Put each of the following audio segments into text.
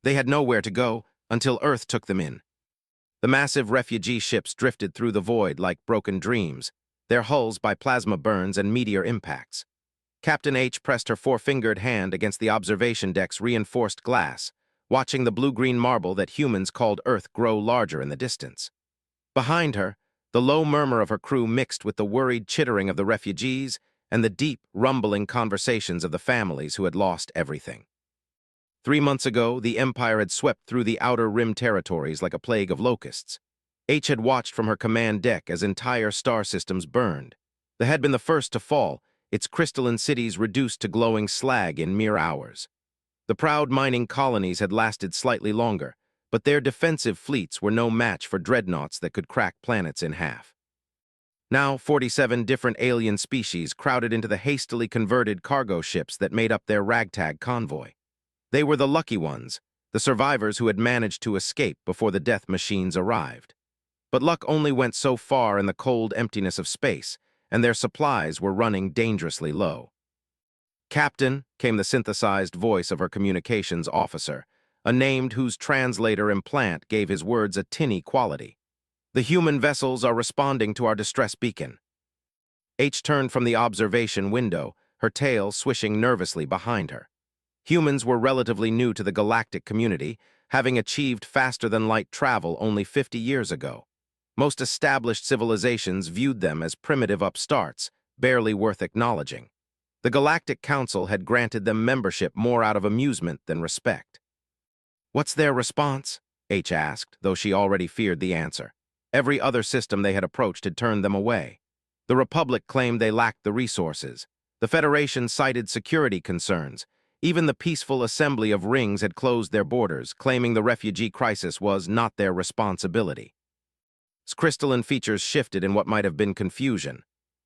They had nowhere to go until Earth took them in. The massive refugee ships drifted through the void like broken dreams, their hulls by plasma burns and meteor impacts. Captain H pressed her four-fingered hand against the observation deck's reinforced glass, watching the blue-green marble that humans called Earth grow larger in the distance. Behind her, the low murmur of her crew mixed with the worried chittering of the refugees and the deep, rumbling conversations of the families who had lost everything. 3 months ago, the Empire had swept through the outer rim territories like a plague of locusts. H had watched from her command deck as entire star systems burned. They had been the first to fall, its crystalline cities reduced to glowing slag in mere hours. The proud mining colonies had lasted slightly longer, but their defensive fleets were no match for dreadnoughts that could crack planets in half. Now, 47 different alien species crowded into the hastily converted cargo ships that made up their ragtag convoy. They were the lucky ones, the survivors who had managed to escape before the death machines arrived. But luck only went so far in the cold emptiness of space, and their supplies were running dangerously low. "Captain," came the synthesized voice of her communications officer, a name whose translator implant gave his words a tinny quality. "The human vessels are responding to our distress beacon." H turned from the observation window, her tail swishing nervously behind her. Humans were relatively new to the galactic community, having achieved faster-than-light travel only 50 years ago. Most established civilizations viewed them as primitive upstarts, barely worth acknowledging. The Galactic Council had granted them membership more out of amusement than respect. "What's their response?" H asked, though she already feared the answer. Every other system they had approached had turned them away. The Republic claimed they lacked the resources. The Federation cited security concerns. Even the peaceful assembly of rings had closed their borders, claiming the refugee crisis was not their responsibility. Crystalline features shifted in what might have been confusion.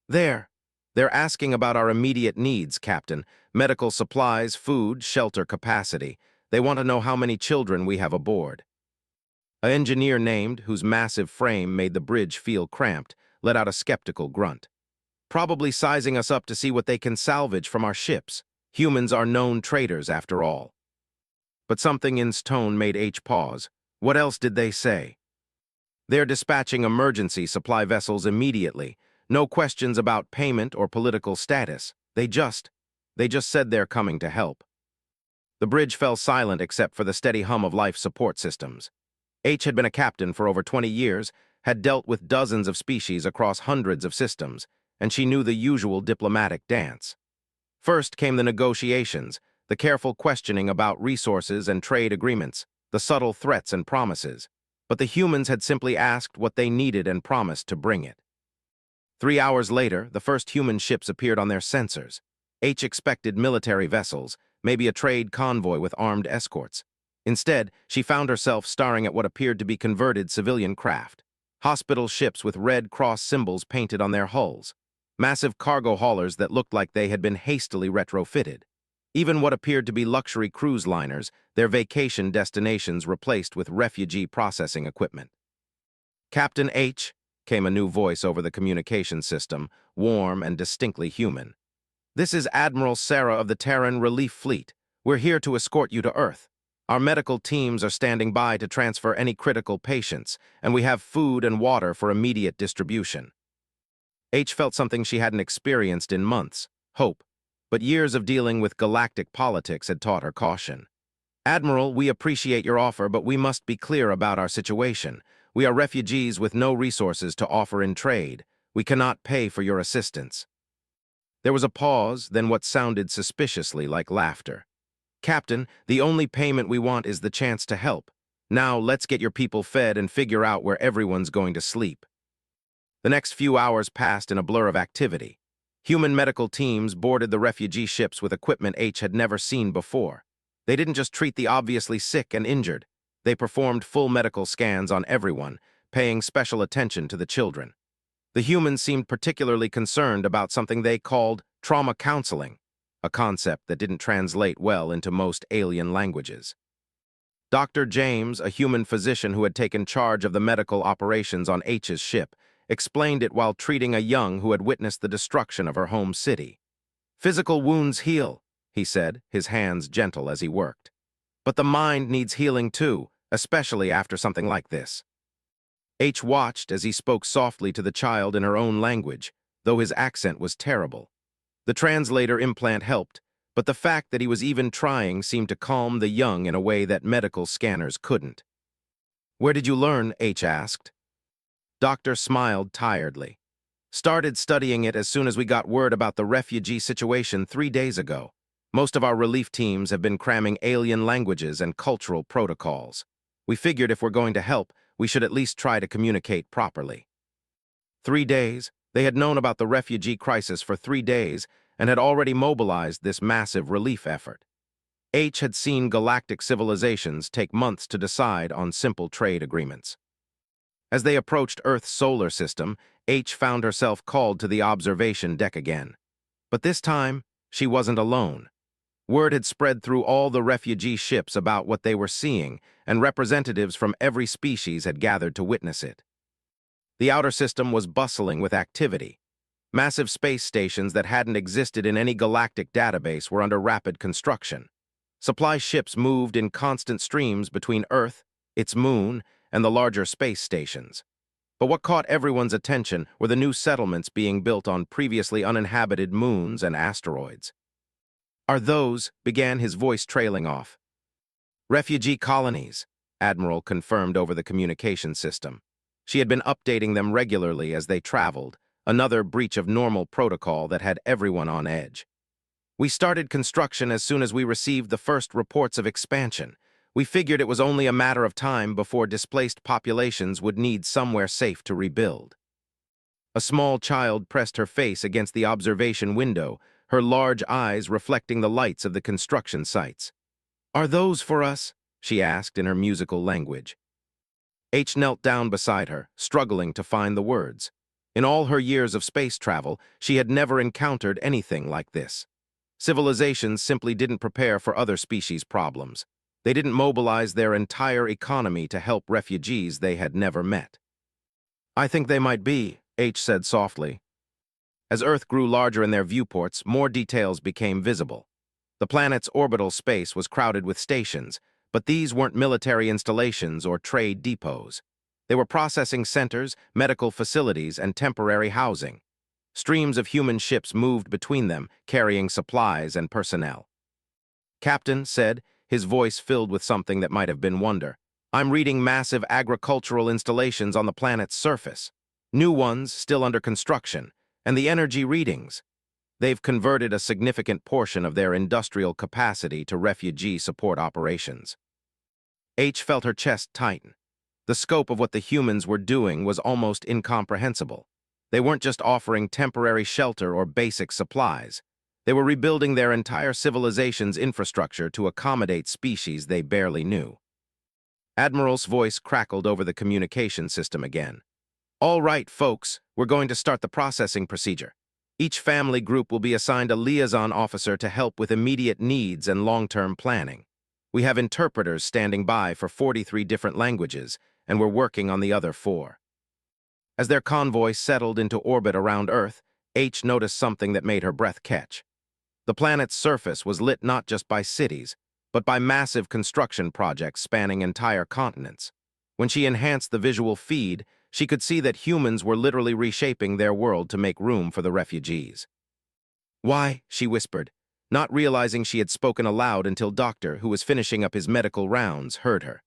They're asking about our immediate needs, Captain. Medical supplies, food, shelter capacity. They want to know how many children we have aboard." An engineer named, whose massive frame made the bridge feel cramped, let out a skeptical grunt. "Probably sizing us up to see what they can salvage from our ships. Humans are known traitors, after all." But something in his tone made H pause. What else did they say? "They're dispatching emergency supply vessels immediately. No questions about payment or political status. They just said they're coming to help." The bridge fell silent except for the steady hum of life support systems. H had been a captain for over 20 years, had dealt with dozens of species across hundreds of systems, and she knew the usual diplomatic dance. First came the negotiations, the careful questioning about resources and trade agreements, the subtle threats and promises. But the humans had simply asked what they needed and promised to bring it. 3 hours later, the first human ships appeared on their sensors. H expected military vessels, maybe a trade convoy with armed escorts. Instead, she found herself staring at what appeared to be converted civilian craft. Hospital ships with Red Cross symbols painted on their hulls. Massive cargo haulers that looked like they had been hastily retrofitted. Even what appeared to be luxury cruise liners, their vacation destinations replaced with refugee processing equipment. "Captain H," came a new voice over the communication system, warm and distinctly human. "This is Admiral Sarah of the Terran Relief Fleet. We're here to escort you to Earth. Our medical teams are standing by to transfer any critical patients, and we have food and water for immediate distribution." H felt something she hadn't experienced in months, hope, but years of dealing with galactic politics had taught her caution. "Admiral, we appreciate your offer, but we must be clear about our situation. We are refugees with no resources to offer in trade. We cannot pay for your assistance." There was a pause, then what sounded suspiciously like laughter. "Captain, the only payment we want is the chance to help. Now let's get your people fed and figure out where everyone's going to sleep." The next few hours passed in a blur of activity. Human medical teams boarded the refugee ships with equipment H had never seen before. They didn't just treat the obviously sick and injured. They performed full medical scans on everyone, paying special attention to the children. The humans seemed particularly concerned about something they called trauma counseling, a concept that didn't translate well into most alien languages. Dr. James, a human physician who had taken charge of the medical operations on H's ship, explained it while treating a young who had witnessed the destruction of her home city. "Physical wounds heal," he said, his hands gentle as he worked. But the mind needs healing too, especially after something like this. H watched as he spoke softly to the child in her own language, though his accent was terrible. The translator implant helped, but the fact that he was even trying seemed to calm the young in a way that medical scanners couldn't. "Where did you learn?" H asked. Doctor smiled tiredly. "Started studying it as soon as we got word about the refugee situation 3 days ago. Most of our relief teams have been cramming alien languages and cultural protocols. We figured if we're going to help, we should at least try to communicate properly." 3 days? They had known about the refugee crisis for 3 days and had already mobilized this massive relief effort. H had seen galactic civilizations take months to decide on simple trade agreements. As they approached Earth's solar system, H found herself called to the observation deck again. But this time, she wasn't alone. Word had spread through all the refugee ships about what they were seeing, and representatives from every species had gathered to witness it. The outer system was bustling with activity. Massive space stations that hadn't existed in any galactic database were under rapid construction. Supply ships moved in constant streams between Earth, its moon, and the larger space stations. But what caught everyone's attention were the new settlements being built on previously uninhabited moons and asteroids. "Are those," began, his voice trailing off. "Refugee colonies," Admiral confirmed over the communication system. She had been updating them regularly as they traveled, another breach of normal protocol that had everyone on edge. "We started construction as soon as we received the first reports of expansion. We figured it was only a matter of time before displaced populations would need somewhere safe to rebuild." A small child pressed her face against the observation window, her large eyes reflecting the lights of the construction sites. "Are those for us?" she asked in her musical language. H knelt down beside her, struggling to find the words. In all her years of space travel, she had never encountered anything like this. Civilizations simply didn't prepare for other species' problems. They didn't mobilize their entire economy to help refugees they had never met. "I think they might be," H said softly. As Earth grew larger in their viewports, more details became visible. The planet's orbital space was crowded with stations, but these weren't military installations or trade depots. They were processing centers, medical facilities, and temporary housing. Streams of human ships moved between them, carrying supplies and personnel. "Captain," said, his voice filled with something that might have been wonder, "I'm reading massive agricultural installations on the planet's surface. New ones still under construction, and the energy readings. They've converted a significant portion of their industrial capacity to refugee support operations." H felt her chest tighten. The scope of what the humans were doing was almost incomprehensible. They weren't just offering temporary shelter or basic supplies. They were rebuilding their entire civilization's infrastructure to accommodate species they barely knew. Admiral's voice crackled over the communication system again. "All right, folks, we're going to start the processing procedure. Each family group will be assigned a liaison officer to help with immediate needs and long-term planning. We have interpreters standing by for 43 different languages, and we're working on the other 4. As their convoy settled into orbit around Earth, H noticed something that made her breath catch. The planet's surface was lit not just by cities, but by massive construction projects spanning entire continents. When she enhanced the visual feed, she could see that humans were literally reshaping their world to make room for the refugees. "Why?" she whispered, not realizing she had spoken aloud until Doctor, who was finishing up his medical rounds, heard her.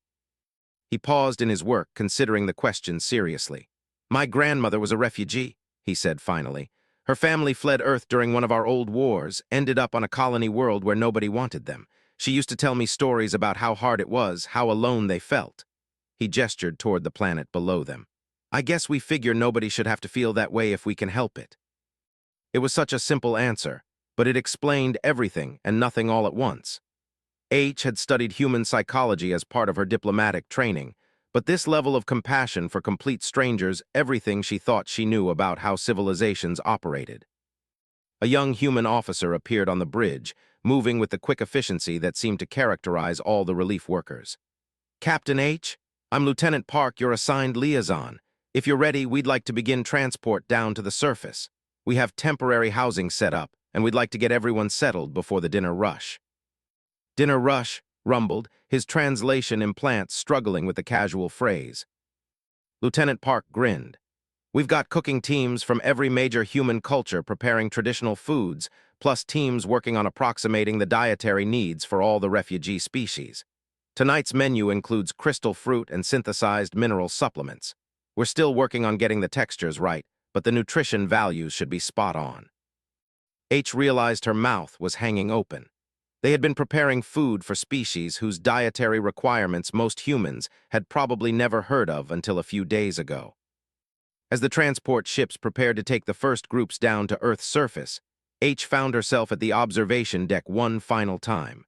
He paused in his work, considering the question seriously. "My grandmother was a refugee," he said finally. "Her family fled Earth during one of our old wars, ended up on a colony world where nobody wanted them. She used to tell me stories about how hard it was, how alone they felt." He gestured toward the planet below them. "I guess we figure nobody should have to feel that way if we can help it." It was such a simple answer, but it explained everything and nothing all at once. H had studied human psychology as part of her diplomatic training, but this level of compassion for complete strangers, everything she thought she knew about how civilizations operated. A young human officer appeared on the bridge, moving with the quick efficiency that seemed to characterize all the relief workers. "Captain H, I'm Lieutenant Park, your assigned liaison. If you're ready, we'd like to begin transport down to the surface. We have temporary housing set up, and we'd like to get everyone settled before the dinner rush." "Dinner rush?" rumbled, his translation implants struggling with the casual phrase. Lieutenant Park grinned. We've got cooking teams from every major human culture preparing traditional foods, plus teams working on approximating the dietary needs for all the refugee species. Tonight's menu includes crystal fruit and synthesized mineral supplements. We're still working on getting the textures right, but the nutrition values should be spot on. H realized her mouth was hanging open. They had been preparing food for species whose dietary requirements most humans had probably never heard of until a few days ago. As the transport ships prepared to take the first groups down to Earth's surface, H found herself at the observation deck one final time.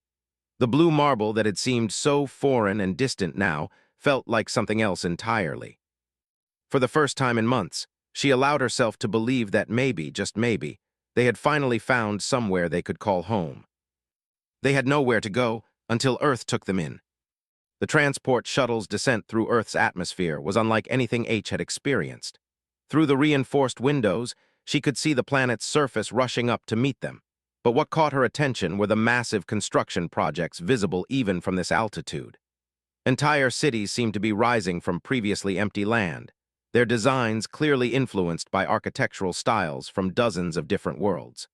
The blue marble that had seemed so foreign and distant now felt like something else entirely. For the first time in months, she allowed herself to believe that maybe, just maybe, they had finally found somewhere they could call home. They had nowhere to go until Earth took them in. The transport shuttle's descent through Earth's atmosphere was unlike anything H had experienced. Through the reinforced windows, she could see the planet's surface rushing up to meet them. But what caught her attention were the massive construction projects visible even from this altitude. Entire cities seemed to be rising from previously empty land, their designs clearly influenced by architectural styles from dozens of different worlds.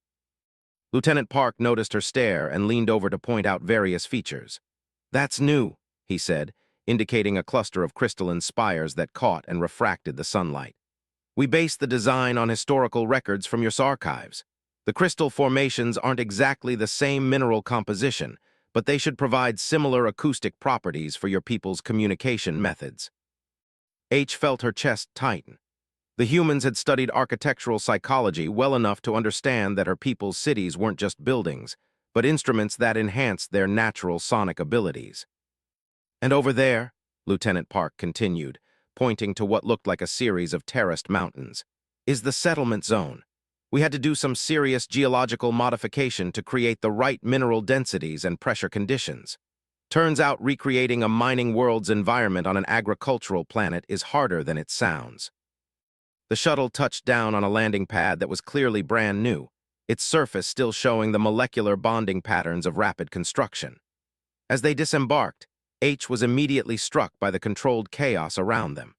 Lieutenant Park noticed her stare and leaned over to point out various features. "That's new," he said, indicating a cluster of crystalline spires that caught and refracted the sunlight. "We based the design on historical records from your archives. The crystal formations aren't exactly the same mineral composition, but they should provide similar acoustic properties for your people's communication methods." H felt her chest tighten. The humans had studied architectural psychology well enough to understand that her people's cities weren't just buildings, but instruments that enhanced their natural sonic abilities. "And over there," Lieutenant Park continued, pointing to what looked like a series of terraced mountains, "is the settlement zone. We had to do some serious geological modification to create the right mineral densities and pressure conditions. Turns out recreating a mining world's environment on an agricultural planet is harder than it sounds." The shuttle touched down on a landing pad that was clearly brand new, its surface still showing the molecular bonding patterns of rapid construction. As they disembarked, H was immediately struck by the controlled chaos around them.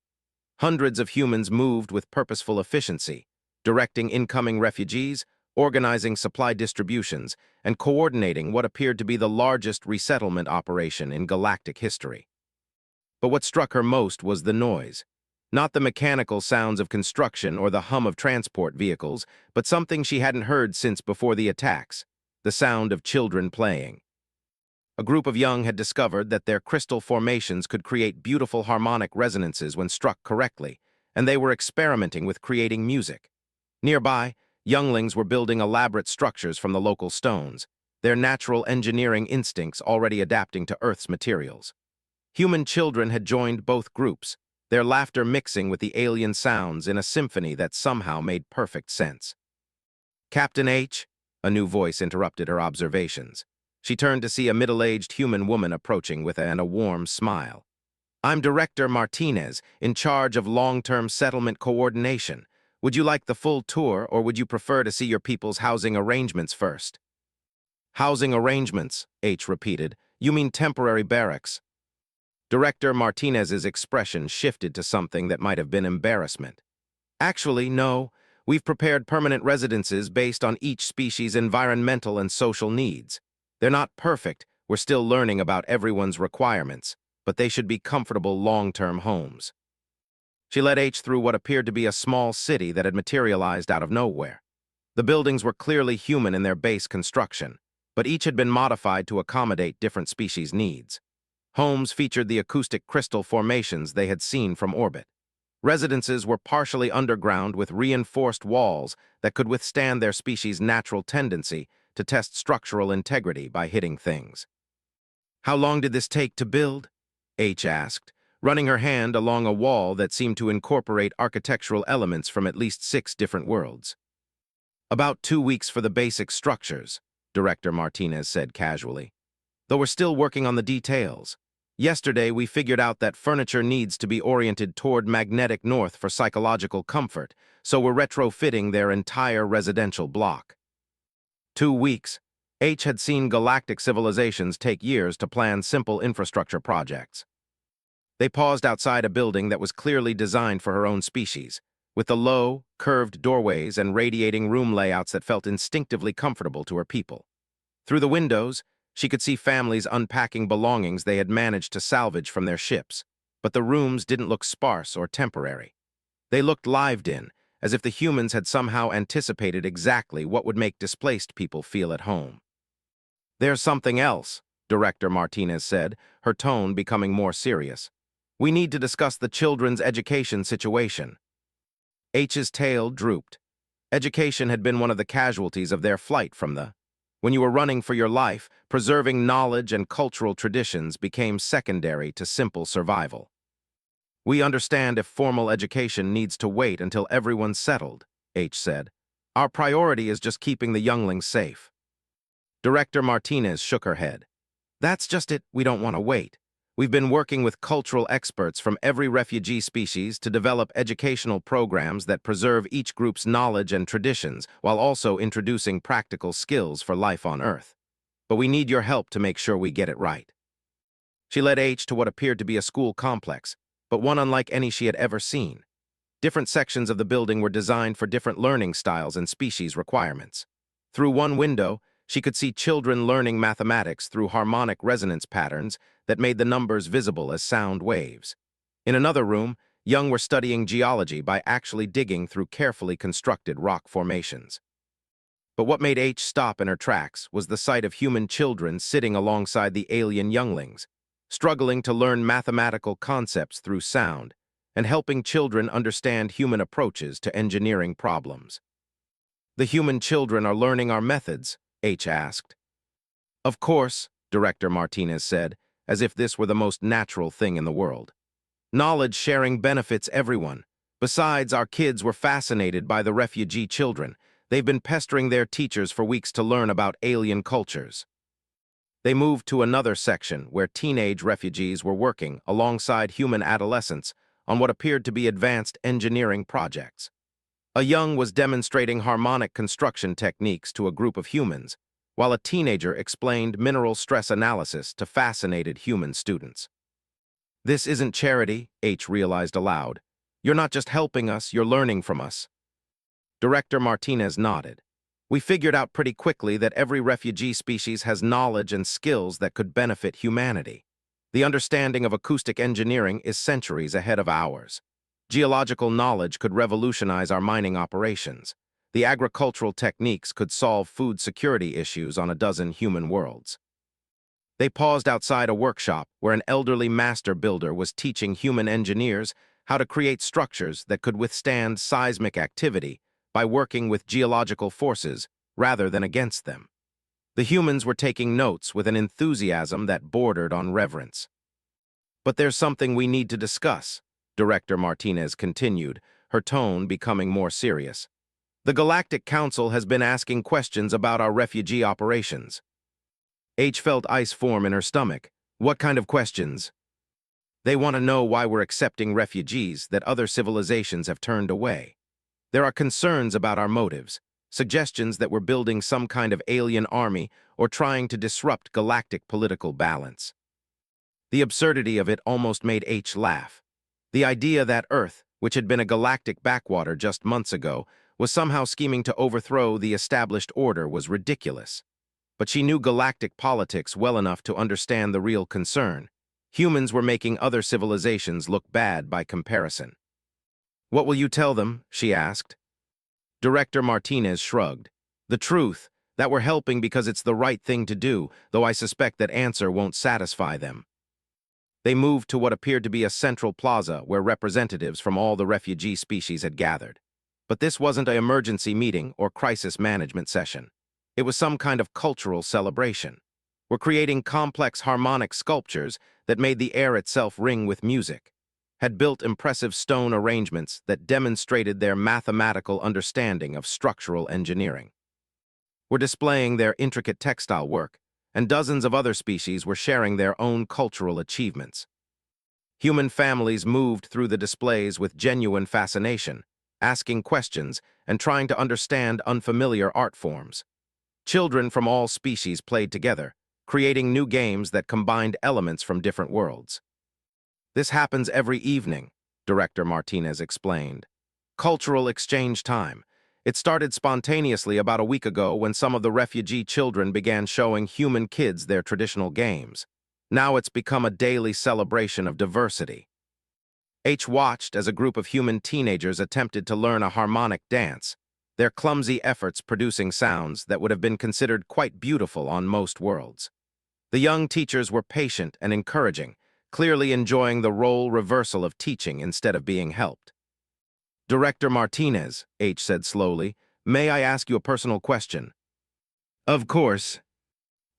Hundreds of humans moved with purposeful efficiency, directing incoming refugees, organizing supply distributions, and coordinating what appeared to be the largest resettlement operation in galactic history. But what struck her most was the noise. Not the mechanical sounds of construction or the hum of transport vehicles, but something she hadn't heard since before the attacks, the sound of children playing. A group of young had discovered that their crystal formations could create beautiful harmonic resonances when struck correctly, and they were experimenting with creating music. Nearby, younglings were building elaborate structures from the local stones, their natural engineering instincts already adapting to Earth's materials. Human children had joined both groups, their laughter mixing with the alien sounds in a symphony that somehow made perfect sense. "Captain H," a new voice interrupted her observations. She turned to see a middle-aged human woman approaching with a warm smile. "I'm Director Martinez, in charge of long-term settlement coordination. Would you like the full tour, or would you prefer to see your people's housing arrangements first?" "Housing arrangements," H repeated. "You mean temporary barracks?" Director Martinez's expression shifted to something that might have been embarrassment. "Actually, no. We've prepared permanent residences based on each species' environmental and social needs. They're not perfect, we're still learning about everyone's requirements, but they should be comfortable long-term homes." She led H through what appeared to be a small city that had materialized out of nowhere. The buildings were clearly human in their base construction, but each had been modified to accommodate different species' needs. Homes featured the acoustic crystal formations they had seen from orbit. Residences were partially underground with reinforced walls that could withstand their species' natural tendency to test structural integrity by hitting things. "How long did this take to build?" H asked, running her hand along a wall that seemed to incorporate architectural elements from at least 6 different worlds. "About 2 weeks for the basic structures," Director Martinez said casually. "Though we're still working on the details. Yesterday, we figured out that furniture needs to be oriented toward magnetic north for psychological comfort, so we're retrofitting their entire residential block." 2 weeks. H had seen galactic civilizations take years to plan simple infrastructure projects. They paused outside a building that was clearly designed for her own species, with the low, curved doorways and radiating room layouts that felt instinctively comfortable to her people. Through the windows, she could see families unpacking belongings they had managed to salvage from their ships, but the rooms didn't look sparse or temporary. They looked lived in, as if the humans had somehow anticipated exactly what would make displaced people feel at home. "There's something else," Director Martinez said, her tone becoming more serious. "We need to discuss the children's education situation." H's tail drooped. Education had been one of the casualties of their flight from the... When you were running for your life, preserving knowledge and cultural traditions became secondary to simple survival. "We understand if formal education needs to wait until everyone's settled," H said. "Our priority is just keeping the younglings safe." Director Martinez shook her head. "That's just it, we don't want to wait. We've been working with cultural experts from every refugee species to develop educational programs that preserve each group's knowledge and traditions while also introducing practical skills for life on Earth. But we need your help to make sure we get it right." She led H to what appeared to be a school complex, but one unlike any she had ever seen. Different sections of the building were designed for different learning styles and species requirements. Through one window, she could see children learning mathematics through harmonic resonance patterns that made the numbers visible as sound waves. In another room, young were studying geology by actually digging through carefully constructed rock formations. But what made H stop in her tracks was the sight of human children sitting alongside the alien younglings, struggling to learn mathematical concepts through sound, and helping children understand human approaches to engineering problems. "The human children are learning our methods?" H asked. "Of course," Director Martinez said, as if this were the most natural thing in the world. "Knowledge sharing benefits everyone. Besides, our kids were fascinated by the refugee children. They've been pestering their teachers for weeks to learn about alien cultures." They moved to another section where teenage refugees were working alongside human adolescents on what appeared to be advanced engineering projects. A young was demonstrating harmonic construction techniques to a group of humans, while a teenager explained mineral stress analysis to fascinated human students. "This isn't charity," H realized aloud. "You're not just helping us, you're learning from us." Director Martinez nodded. "We figured out pretty quickly that every refugee species has knowledge and skills that could benefit humanity. The understanding of acoustic engineering is centuries ahead of ours. Geological knowledge could revolutionize our mining operations. The agricultural techniques could solve food security issues on a dozen human worlds." They paused outside a workshop where an elderly master builder was teaching human engineers how to create structures that could withstand seismic activity by working with geological forces rather than against them. The humans were taking notes with an enthusiasm that bordered on reverence. "But there's something we need to discuss," Director Martinez continued, her tone becoming more serious. "The Galactic Council has been asking questions about our refugee operations." H felt ice form in her stomach. "What kind of questions?" "They want to know why we're accepting refugees that other civilizations have turned away. There are concerns about our motives, suggestions that we're building some kind of alien army or trying to disrupt galactic political balance." The absurdity of it almost made H laugh. The idea that Earth, which had been a galactic backwater just months ago, was somehow scheming to overthrow the established order was ridiculous. But she knew galactic politics well enough to understand the real concern. Humans were making other civilizations look bad by comparison. "What will you tell them?" she asked. Director Martinez shrugged. "The truth, that we're helping because it's the right thing to do, though I suspect that answer won't satisfy them." They moved to what appeared to be a central plaza where representatives from all the refugee species had gathered. But this wasn't an emergency meeting or crisis management session. It was some kind of cultural celebration. "We're creating complex harmonic sculptures that made the air itself ring with music, had built impressive stone arrangements that demonstrated their mathematical understanding of structural engineering. Were displaying their intricate textile work, and dozens of other species were sharing their own cultural achievements." Human families moved through the displays with genuine fascination, asking questions and trying to understand unfamiliar art forms. Children from all species played together, creating new games that combined elements from different worlds. This happens every evening, Director Martinez explained. Cultural exchange time. It started spontaneously about a week ago when some of the refugee children began showing human kids their traditional games. Now it's become a daily celebration of diversity. H watched as a group of human teenagers attempted to learn a harmonic dance, their clumsy efforts producing sounds that would have been considered quite beautiful on most worlds. The young teachers were patient and encouraging, clearly enjoying the role reversal of teaching instead of being helped. Director Martinez, H said slowly, may I ask you a personal question? Of course.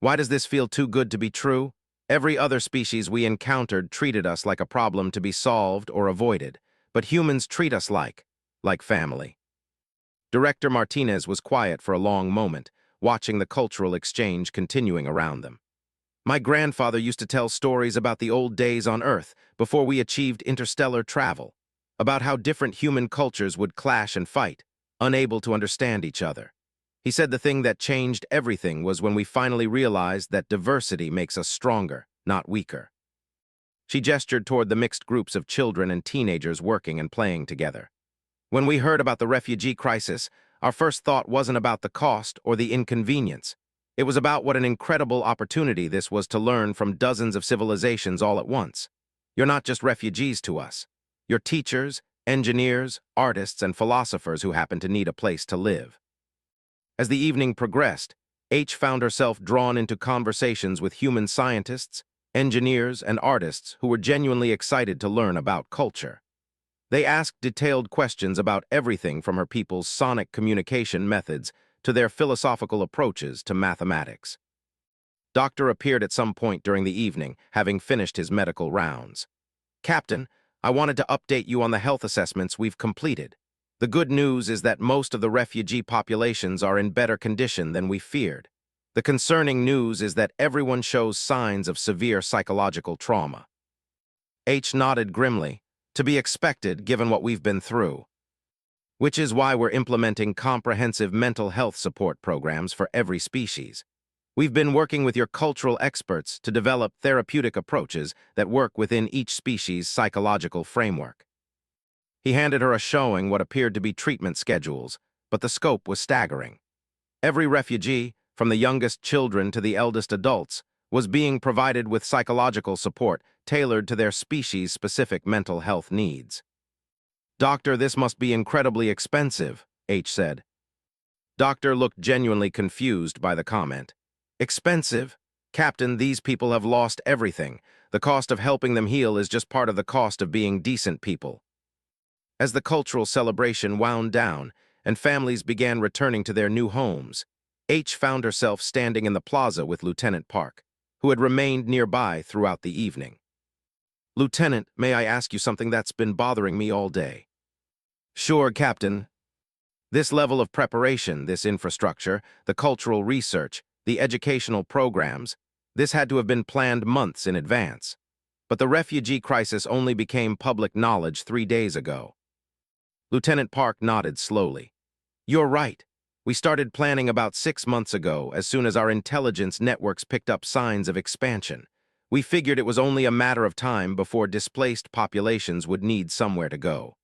Why does this feel too good to be true? Every other species we encountered treated us like a problem to be solved or avoided, but humans treat us like family. Director Martinez was quiet for a long moment, watching the cultural exchange continuing around them. My grandfather used to tell stories about the old days on Earth before we achieved interstellar travel, about how different human cultures would clash and fight, unable to understand each other. He said the thing that changed everything was when we finally realized that diversity makes us stronger, not weaker. She gestured toward the mixed groups of children and teenagers working and playing together. When we heard about the refugee crisis, our first thought wasn't about the cost or the inconvenience. It was about what an incredible opportunity this was to learn from dozens of civilizations all at once. You're not just refugees to us. You're teachers, engineers, artists, and philosophers who happen to need a place to live. As the evening progressed, H found herself drawn into conversations with human scientists, engineers, and artists who were genuinely excited to learn about culture. They asked detailed questions about everything from her people's sonic communication methods to their philosophical approaches to mathematics. Doctor appeared at some point during the evening, having finished his medical rounds. Captain, I wanted to update you on the health assessments we've completed. The good news is that most of the refugee populations are in better condition than we feared. The concerning news is that everyone shows signs of severe psychological trauma. H nodded grimly, to be expected given what we've been through. Which is why we're implementing comprehensive mental health support programs for every species. We've been working with your cultural experts to develop therapeutic approaches that work within each species' psychological framework. He handed her a showing what appeared to be treatment schedules, but the scope was staggering. Every refugee, from the youngest children to the eldest adults, was being provided with psychological support tailored to their species-specific mental health needs. Doctor, this must be incredibly expensive, H said. Doctor looked genuinely confused by the comment. Expensive? Captain, these people have lost everything. The cost of helping them heal is just part of the cost of being decent people. As the cultural celebration wound down and families began returning to their new homes, H found herself standing in the plaza with Lieutenant Park, who had remained nearby throughout the evening. Lieutenant, may I ask you something that's been bothering me all day? Sure, Captain. This level of preparation, this infrastructure, the cultural research, the educational programs, this had to have been planned months in advance. But the refugee crisis only became public knowledge 3 days ago. Lieutenant Park nodded slowly. You're right. We started planning about 6 months ago, as soon as our intelligence networks picked up signs of expansion. We figured it was only a matter of time before displaced populations would need somewhere to go.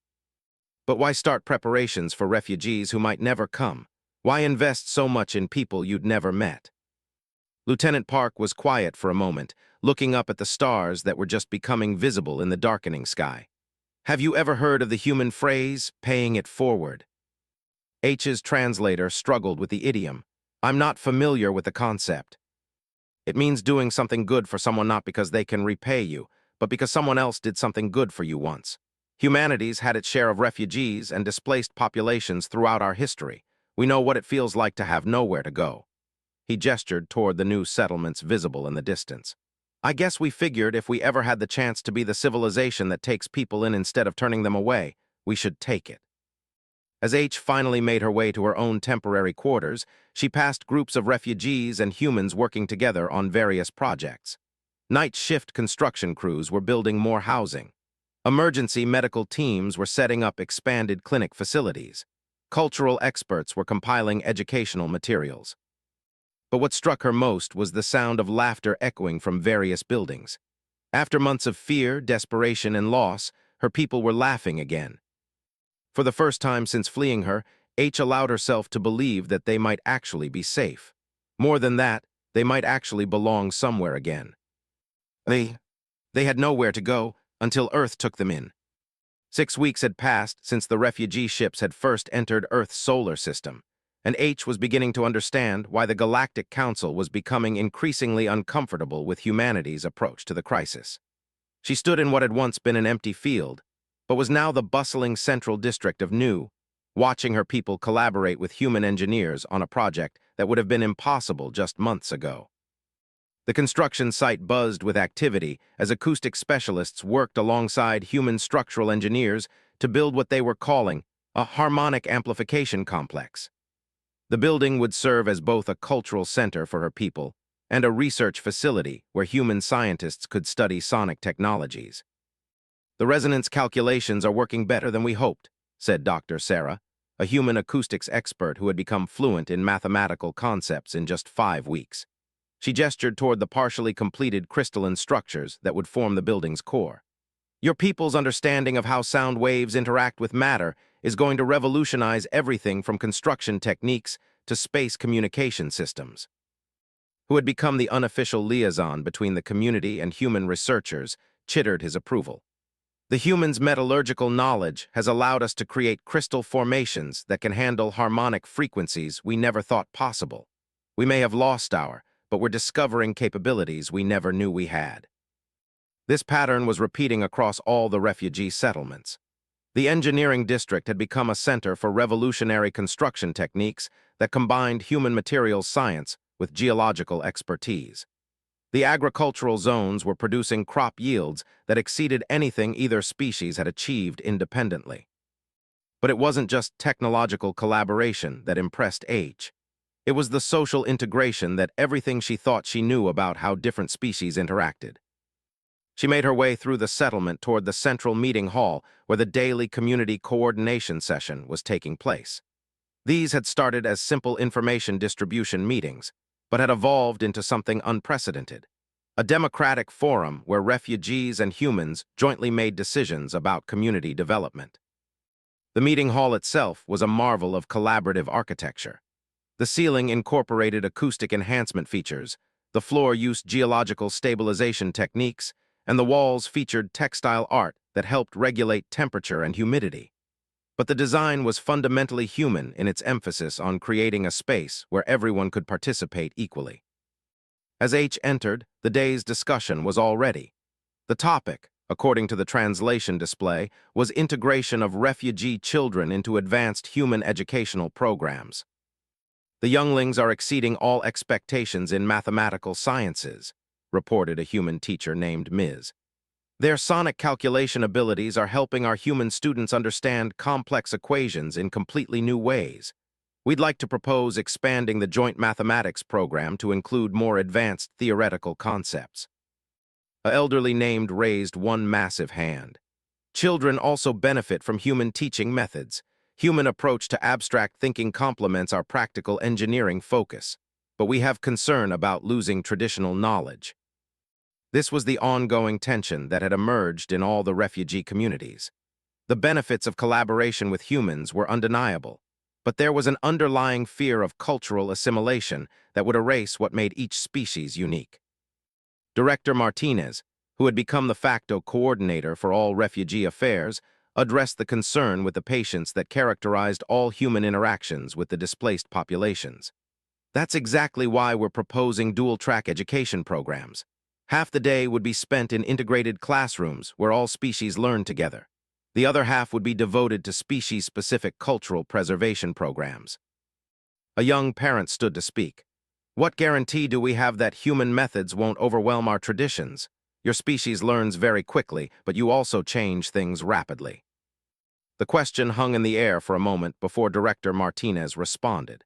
But why start preparations for refugees who might never come? Why invest so much in people you'd never met? Lieutenant Park was quiet for a moment, looking up at the stars that were just becoming visible in the darkening sky. Have you ever heard of the human phrase, paying it forward? H's translator struggled with the idiom. I'm not familiar with the concept. It means doing something good for someone not because they can repay you, but because someone else did something good for you once. Humanity's had its share of refugees and displaced populations throughout our history. We know what it feels like to have nowhere to go. He gestured toward the new settlements visible in the distance. I guess we figured if we ever had the chance to be the civilization that takes people in instead of turning them away, we should take it. As H finally made her way to her own temporary quarters, she passed groups of refugees and humans working together on various projects. Night shift construction crews were building more housing. Emergency medical teams were setting up expanded clinic facilities. Cultural experts were compiling educational materials. But what struck her most was the sound of laughter echoing from various buildings. After months of fear, desperation, and loss, her people were laughing again. For the first time since fleeing her, H allowed herself to believe that they might actually be safe. More than that, they might actually belong somewhere again. They had nowhere to go until Earth took them in. 6 weeks had passed since the refugee ships had first entered Earth's solar system, and H was beginning to understand why the Galactic Council was becoming increasingly uncomfortable with humanity's approach to the crisis. She stood in what had once been an empty field, but was now the bustling central district of New, watching her people collaborate with human engineers on a project that would have been impossible just months ago. The construction site buzzed with activity as acoustic specialists worked alongside human structural engineers to build what they were calling a harmonic amplification complex. The building would serve as both a cultural center for her people and a research facility where human scientists could study sonic technologies. "The resonance calculations are working better than we hoped," said Dr. Sarah, a human acoustics expert who had become fluent in mathematical concepts in just 5 weeks. She gestured toward the partially completed crystalline structures that would form the building's core. "Your people's understanding of how sound waves interact with matter is going to revolutionize everything from construction techniques to space communication systems." Who had become the unofficial liaison between the community and human researchers, chittered his approval. "The humans' metallurgical knowledge has allowed us to create crystal formations that can handle harmonic frequencies we never thought possible. We may have lost but we're discovering capabilities we never knew we had." This pattern was repeating across all the refugee settlements. The engineering district had become a center for revolutionary construction techniques that combined human materials science with geological expertise. The agricultural zones were producing crop yields that exceeded anything either species had achieved independently. But it wasn't just technological collaboration that impressed H. It was the social integration that everything she thought she knew about how different species interacted. She made her way through the settlement toward the central meeting hall where the daily community coordination session was taking place. These had started as simple information distribution meetings, but had evolved into something unprecedented, a democratic forum where refugees and humans jointly made decisions about community development. The meeting hall itself was a marvel of collaborative architecture. The ceiling incorporated acoustic enhancement features, the floor used geological stabilization techniques, and the walls featured textile art that helped regulate temperature and humidity. But the design was fundamentally human in its emphasis on creating a space where everyone could participate equally. As H entered, the day's discussion was all ready. The topic, according to the translation display, was integration of refugee children into advanced human educational programs. "The younglings are exceeding all expectations in mathematical sciences," reported a human teacher named Ms. "Their sonic calculation abilities are helping our human students understand complex equations in completely new ways. We'd like to propose expanding the joint mathematics program to include more advanced theoretical concepts." An elderly named raised one massive hand. "Children also benefit from human teaching methods. Human approach to abstract thinking complements our practical engineering focus, but we have concern about losing traditional knowledge." This was the ongoing tension that had emerged in all the refugee communities. The benefits of collaboration with humans were undeniable, but there was an underlying fear of cultural assimilation that would erase what made each species unique. Director Martinez, who had become the facto coordinator for all refugee affairs, addressed the concern with the patience that characterized all human interactions with the displaced populations. "That's exactly why we're proposing dual-track education programs. Half the day would be spent in integrated classrooms where all species learn together. The other half would be devoted to species-specific cultural preservation programs." A young parent stood to speak. "What guarantee do we have that human methods won't overwhelm our traditions? Your species learns very quickly, but you also change things rapidly." The question hung in the air for a moment before Director Martinez responded.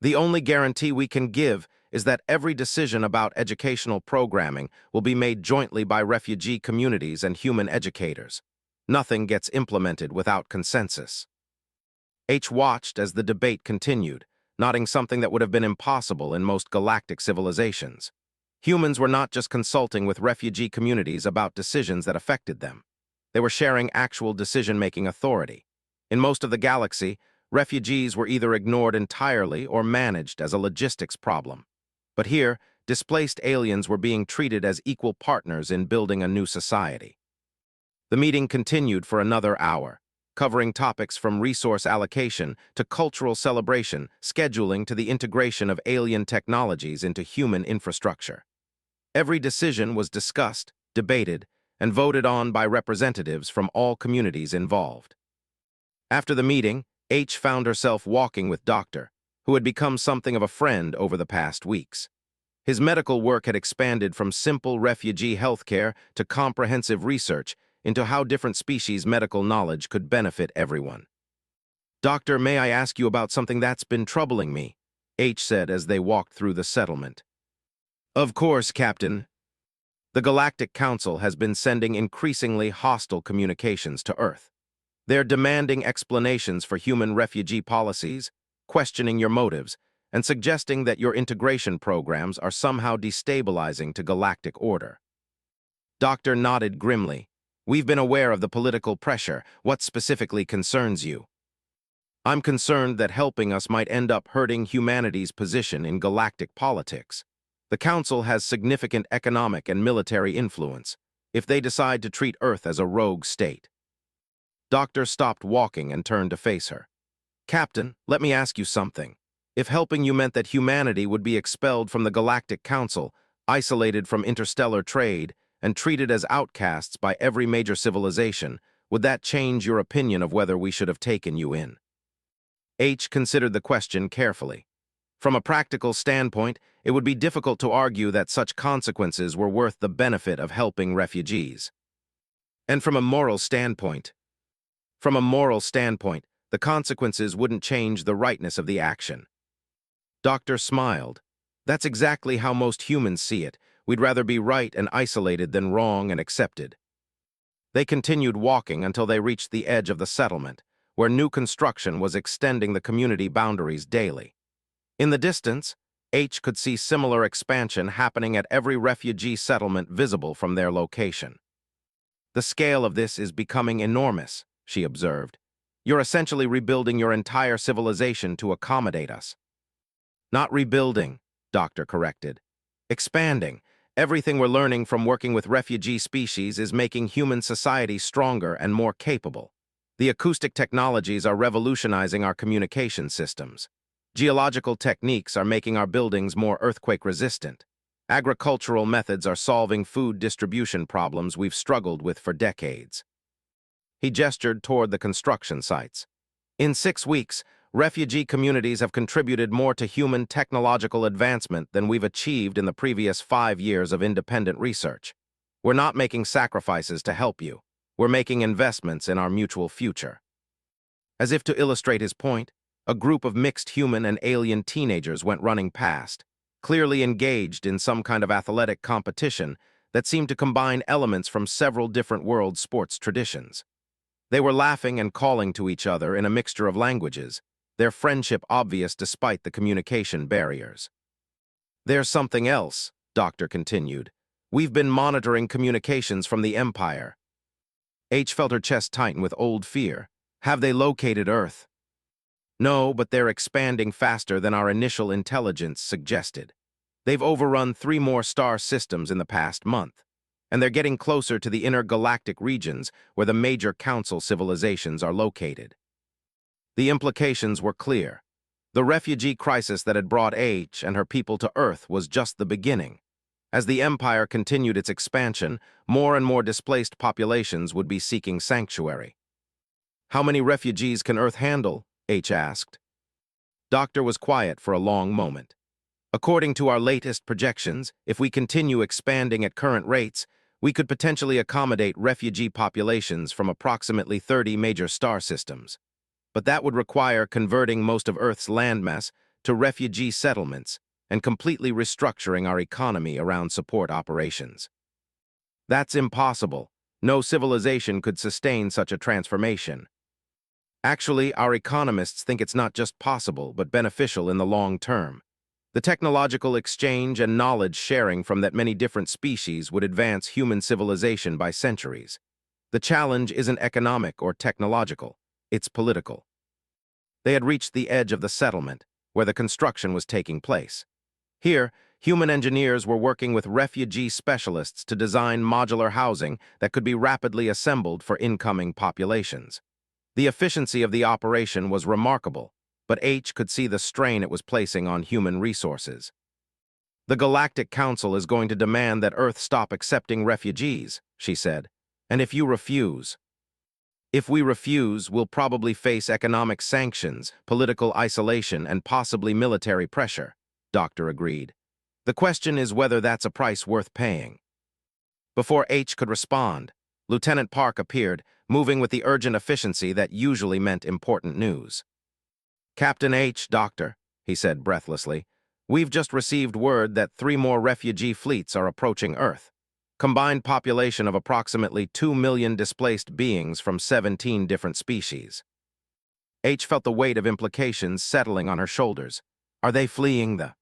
"The only guarantee we can give is that every decision about educational programming will be made jointly by refugee communities and human educators. Nothing gets implemented without consensus." H watched as the debate continued, nodding something that would have been impossible in most galactic civilizations. Humans were not just consulting with refugee communities about decisions that affected them. They were sharing actual decision-making authority. In most of the galaxy, refugees were either ignored entirely or managed as a logistics problem. But here, displaced aliens were being treated as equal partners in building a new society. The meeting continued for another hour, covering topics from resource allocation to cultural celebration, scheduling to the integration of alien technologies into human infrastructure. Every decision was discussed, debated, and voted on by representatives from all communities involved. After the meeting, H found herself walking with Doctor, who had become something of a friend over the past weeks. His medical work had expanded from simple refugee healthcare to comprehensive research into how different species' medical knowledge could benefit everyone. "Doctor, may I ask you about something that's been troubling me?" H said as they walked through the settlement. "Of course, Captain." The Galactic Council has been sending increasingly hostile communications to Earth. They're demanding explanations for human refugee policies, questioning your motives, and suggesting that your integration programs are somehow destabilizing to galactic order. Doctor nodded grimly. "We've been aware of the political pressure. What specifically concerns you?" "I'm concerned that helping us might end up hurting humanity's position in galactic politics. The Council has significant economic and military influence if they decide to treat Earth as a rogue state." Doctor stopped walking and turned to face her. "Captain, let me ask you something. If helping you meant that humanity would be expelled from the Galactic Council, isolated from interstellar trade, and treated as outcasts by every major civilization, would that change your opinion of whether we should have taken you in?" H considered the question carefully. From a practical standpoint, it would be difficult to argue that such consequences were worth the benefit of helping refugees. And from a moral standpoint, the consequences wouldn't change the rightness of the action. Doctor smiled. "That's exactly how most humans see it. We'd rather be right and isolated than wrong and accepted." They continued walking until they reached the edge of the settlement, where new construction was extending the community boundaries daily. In the distance, H could see similar expansion happening at every refugee settlement visible from their location. "The scale of this is becoming enormous," she observed. "You're essentially rebuilding your entire civilization to accommodate us." "Not rebuilding," Doctor corrected. "Expanding. Everything we're learning from working with refugee species is making human society stronger and more capable. The acoustic technologies are revolutionizing our communication systems. Geological techniques are making our buildings more earthquake-resistant. Agricultural methods are solving food distribution problems we've struggled with for decades." He gestured toward the construction sites. "In 6 weeks, refugee communities have contributed more to human technological advancement than we've achieved in the previous 5 years of independent research. We're not making sacrifices to help you. We're making investments in our mutual future." As if to illustrate his point, a group of mixed human and alien teenagers went running past, clearly engaged in some kind of athletic competition that seemed to combine elements from several different world sports traditions. They were laughing and calling to each other in a mixture of languages, their friendship obvious despite the communication barriers. "There's something else," Doctor continued. "We've been monitoring communications from the Empire." H felt her chest tighten with old fear. "Have they located Earth?" "No, but they're expanding faster than our initial intelligence suggested. They've overrun 3 more star systems in the past month, and they're getting closer to the intergalactic regions where the major council civilizations are located." The implications were clear. The refugee crisis that had brought H and her people to Earth was just the beginning. As the Empire continued its expansion, more and more displaced populations would be seeking sanctuary. "How many refugees can Earth handle?" H asked. Doctor was quiet for a long moment. "According to our latest projections, if we continue expanding at current rates, we could potentially accommodate refugee populations from approximately 30 major star systems. But that would require converting most of Earth's landmass to refugee settlements and completely restructuring our economy around support operations." "That's impossible. No civilization could sustain such a transformation." Actually, our economists think it's not just possible, but beneficial in the long term. The technological exchange and knowledge sharing from that many different species would advance human civilization by centuries. The challenge isn't economic or technological, it's political. They had reached the edge of the settlement, where the construction was taking place. Here, human engineers were working with refugee specialists to design modular housing that could be rapidly assembled for incoming populations. The efficiency of the operation was remarkable, but H could see the strain it was placing on human resources. The Galactic Council is going to demand that Earth stop accepting refugees, she said, and if you refuse, if we refuse, we'll probably face economic sanctions, political isolation, and possibly military pressure, Doctor agreed. The question is whether that's a price worth paying. Before H could respond, Lieutenant Park appeared, moving with the urgent efficiency that usually meant important news. Captain H, Doctor, he said breathlessly, we've just received word that 3 more refugee fleets are approaching Earth. Combined population of approximately 2 million displaced beings from 17 different species. H felt the weight of implications settling on her shoulders. Are they fleeing the...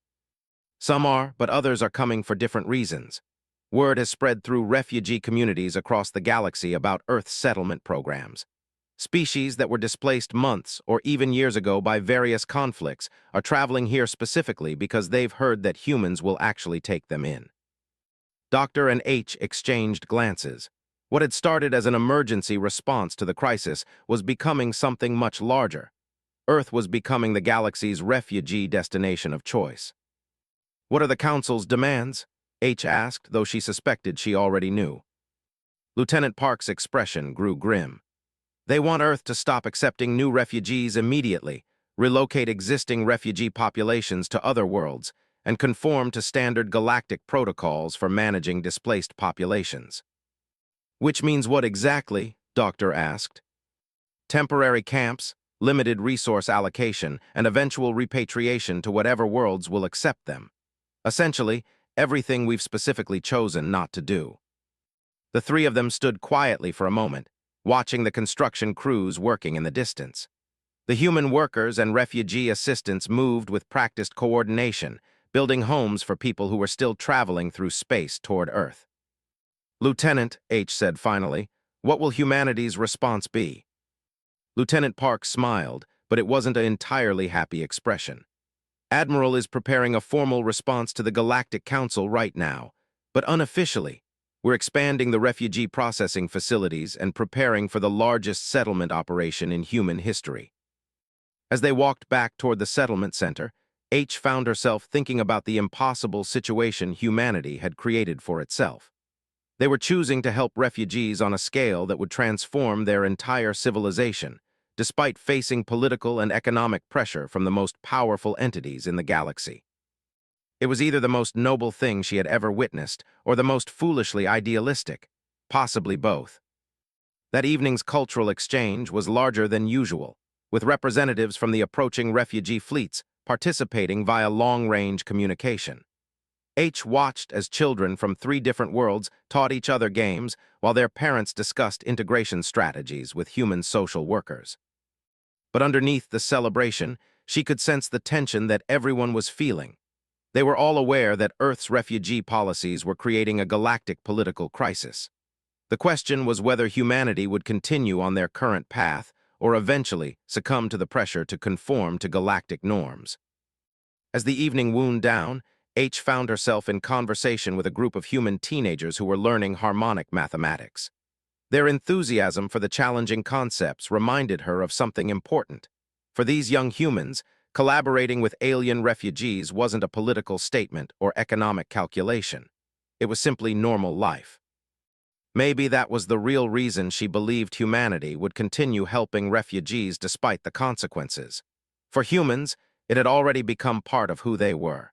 Some are, but others are coming for different reasons. Word has spread through refugee communities across the galaxy about Earth's settlement programs. Species that were displaced months or even years ago by various conflicts are traveling here specifically because they've heard that humans will actually take them in. Doctor and H exchanged glances. What had started as an emergency response to the crisis was becoming something much larger. Earth was becoming the galaxy's refugee destination of choice. What are the Council's demands? H asked, though she suspected she already knew. Lieutenant Park's expression grew grim. They want Earth to stop accepting new refugees immediately, relocate existing refugee populations to other worlds, and conform to standard galactic protocols for managing displaced populations. Which means what exactly? Doctor asked. Temporary camps, limited resource allocation, and eventual repatriation to whatever worlds will accept them. Essentially, everything we've specifically chosen not to do. The 3 of them stood quietly for a moment, watching the construction crews working in the distance. The human workers and refugee assistants moved with practiced coordination, building homes for people who were still traveling through space toward Earth. Lieutenant, H said finally, what will humanity's response be? Lieutenant Park smiled, but it wasn't an entirely happy expression. Admiral is preparing a formal response to the Galactic Council right now, but unofficially, we're expanding the refugee processing facilities and preparing for the largest settlement operation in human history. As they walked back toward the settlement center, H found herself thinking about the impossible situation humanity had created for itself. They were choosing to help refugees on a scale that would transform their entire civilization, despite facing political and economic pressure from the most powerful entities in the galaxy. It was either the most noble thing she had ever witnessed or the most foolishly idealistic, possibly both. That evening's cultural exchange was larger than usual, with representatives from the approaching refugee fleets participating via long-range communication. H watched as children from 3 different worlds taught each other games while their parents discussed integration strategies with human social workers. But underneath the celebration, she could sense the tension that everyone was feeling. They were all aware that Earth's refugee policies were creating a galactic political crisis. The question was whether humanity would continue on their current path or eventually succumb to the pressure to conform to galactic norms. As the evening wound down, H found herself in conversation with a group of human teenagers who were learning harmonic mathematics. Their enthusiasm for the challenging concepts reminded her of something important. For these young humans, collaborating with alien refugees wasn't a political statement or economic calculation. It was simply normal life. Maybe that was the real reason she believed humanity would continue helping refugees despite the consequences. For humans, it had already become part of who they were.